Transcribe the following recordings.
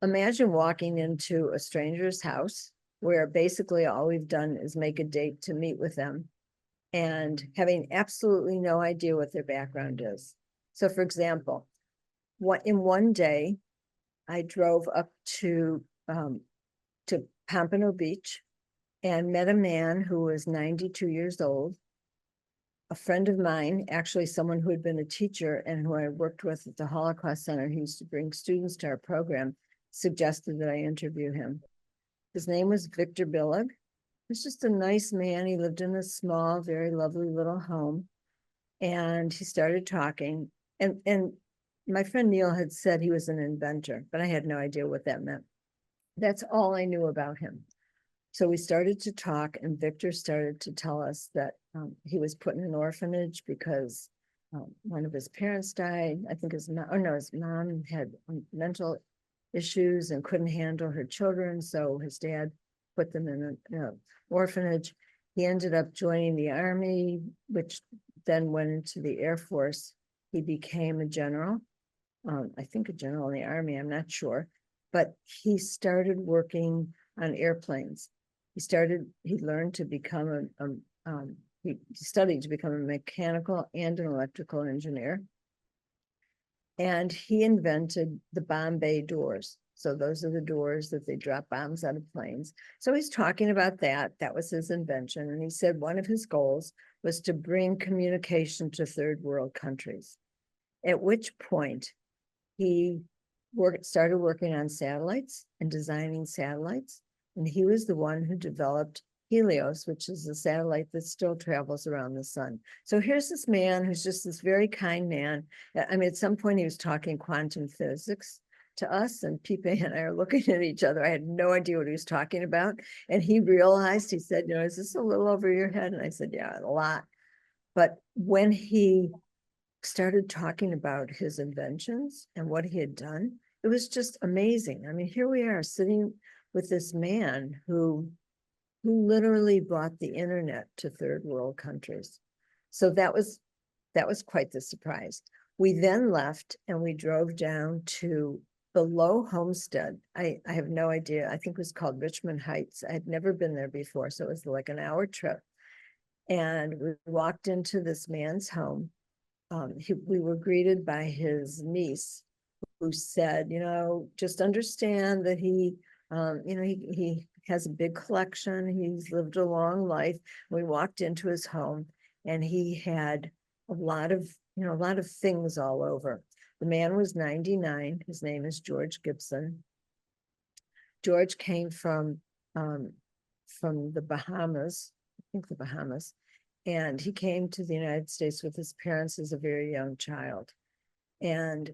imagine walking into a stranger's house where basically all we've done is make a date to meet with them and having absolutely no idea what their background is. So for example, in one day, I drove up to Pompano Beach and met a man who was 92 years old, a friend of mine, actually someone who had been a teacher and who I worked with at the Holocaust Center. He used to bring students to our program, suggested that I interview him. His name was Victor Billig. He's just a nice man. He lived in a small, very lovely little home. And he started talking. And my friend Neil had said he was an inventor, but I had no idea what that meant. That's all I knew about him. So we started to talk, and Victor started to tell us that he was put in an orphanage because one of his parents died. I think his mom had mental issues and couldn't handle her children. So his dad put them in an orphanage. He ended up joining the Army, which then went into the Air Force. He became a general, I think a general in the Army, I'm not sure. But he started working on airplanes. He learned to become he studied to become a mechanical and an electrical engineer. And he invented the bomb bay doors. So those are the doors that they drop bombs out of planes. So he's talking about that. That was his invention. And he said one of his goals was to bring communication to third world countries. At which point he started working on satellites and designing satellites. And he was the one who developed Helios, which is a satellite that still travels around the sun. So here's this man who's just this very kind man. I mean, at some point he was talking quantum physics to us, and Pipe and I are looking at each other. I had no idea what he was talking about. And he realized, he said, is this a little over your head? And I said, yeah, a lot. But when he started talking about his inventions and what he had done, it was just amazing. I mean, here we are sitting with this man who literally brought the internet to third world countries. So that was quite the surprise. We then left and we drove down to the Low Homestead. I have no idea. I think it was called Richmond Heights. I had never been there before, so it was like an hour trip. And we walked into this man's home. We were greeted by his niece, who said, just understand that he has a big collection. He's lived a long life. We walked into his home and he had a lot of things all over. The man was 99. His name is George Gibson. George came from the Bahamas, I think the Bahamas, and he came to the United States with his parents as a very young child. And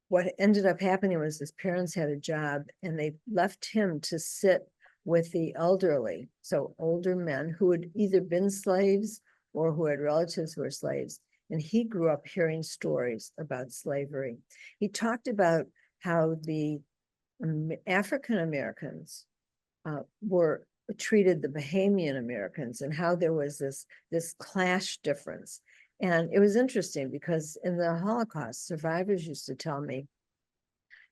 what ended up happening was his parents had a job and they left him to sit with the elderly, so older men who had either been slaves or who had relatives who were slaves. And he grew up hearing stories about slavery. He talked about how the African Americans were treated the Bahamian Americans and how there was this class difference. And it was interesting because in the Holocaust, survivors used to tell me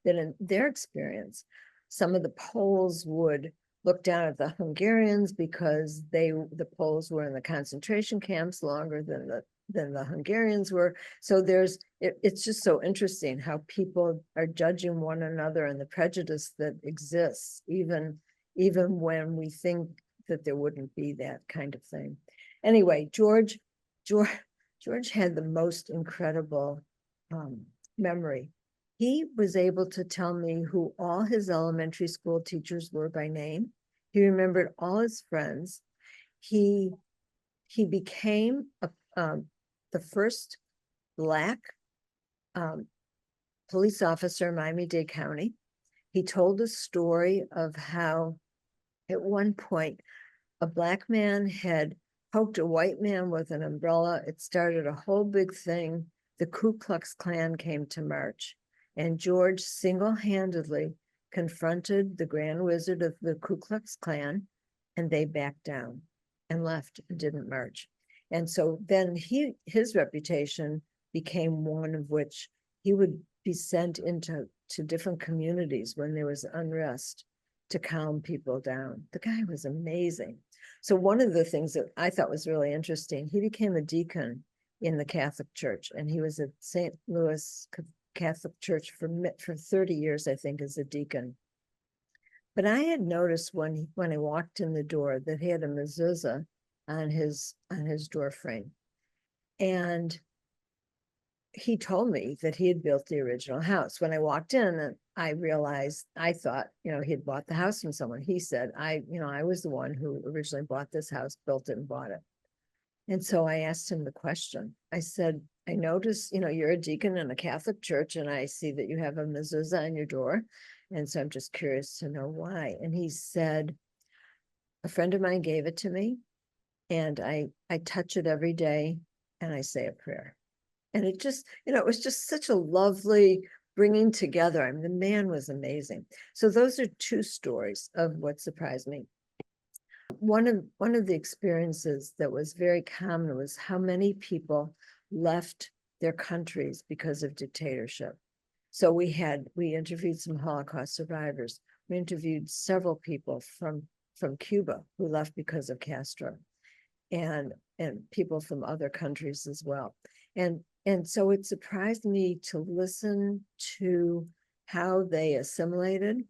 that in their experience, some of the Poles would look down at the Hungarians because the Poles were in the concentration camps longer than the Hungarians were. So it's just so interesting how people are judging one another and the prejudice that exists, even when we think that there wouldn't be that kind of thing. Anyway, George had the most incredible memory. He was able to tell me who all his elementary school teachers were by name. He remembered all his friends. He became the first Black police officer in Miami-Dade County. He told a story of how at one point a Black man had poked a white man with an umbrella. It started a whole big thing. The Ku Klux Klan came to march, and George single-handedly confronted the Grand Wizard of the Ku Klux Klan, and they backed down and left and didn't march. And so then his reputation became one of which he would be sent into to different communities when there was unrest to calm people down. The guy was amazing. So one of the things that I thought was really interesting, he became a deacon in the Catholic Church, and he was at St. Louis Catholic Church for 30 years, I think, as a deacon. But I had noticed when I walked in the door that he had a mezuzah on his door frame. And he told me that he had built the original house. When I walked in, I realized, I thought, he had bought the house from someone. He said, I was the one who originally bought this house, built it and bought it. And so I asked him the question. I said, I noticed, you're a deacon in a Catholic church, and I see that you have a mezuzah on your door. And so I'm just curious to know why. And he said, a friend of mine gave it to me, and I touch it every day, and I say a prayer. And it just, it was just such a lovely bringing together. I mean, the man was amazing. So those are two stories of what surprised me. One of the experiences that was very common was how many people left their countries because of dictatorship. So we interviewed some Holocaust survivors. We interviewed several people from Cuba who left because of Castro, and people from other countries as well. And so it surprised me to listen to how they assimilated,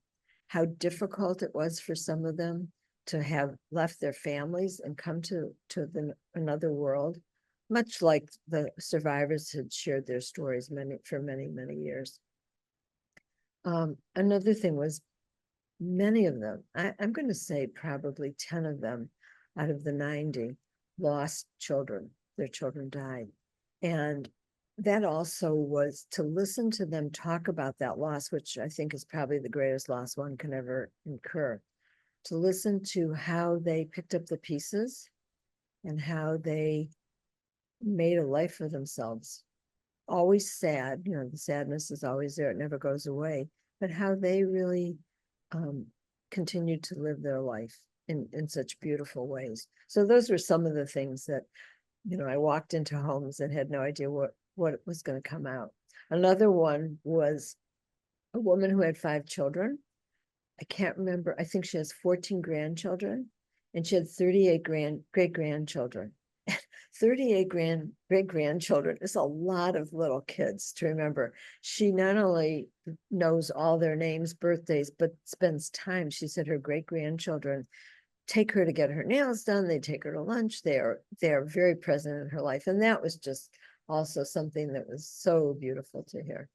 how difficult it was for some of them to have left their families and come to another world, much like the survivors had shared their stories for many, many years. Another thing was many of them, I'm going to say probably 10 of them out of the 90 lost children. Their children died. And that also was to listen to them talk about that loss, which I think is probably the greatest loss one can ever incur, to listen to how they picked up the pieces and how they made a life for themselves. Always sad, the sadness is always there, it never goes away, but how they really continued to live their life in such beautiful ways. So those were some of the things that, I walked into homes and had no idea what was going to come out. Another one was a woman who had 5 children. I can't remember. I think she has 14 grandchildren, and she had 38 great-grandchildren. 38 great-grandchildren is a lot of little kids to remember. She not only knows all their names, birthdays, but spends time. She said her great-grandchildren take her to get her nails done. They take her to lunch. They are very present in her life. And that was just also something that was so beautiful to hear.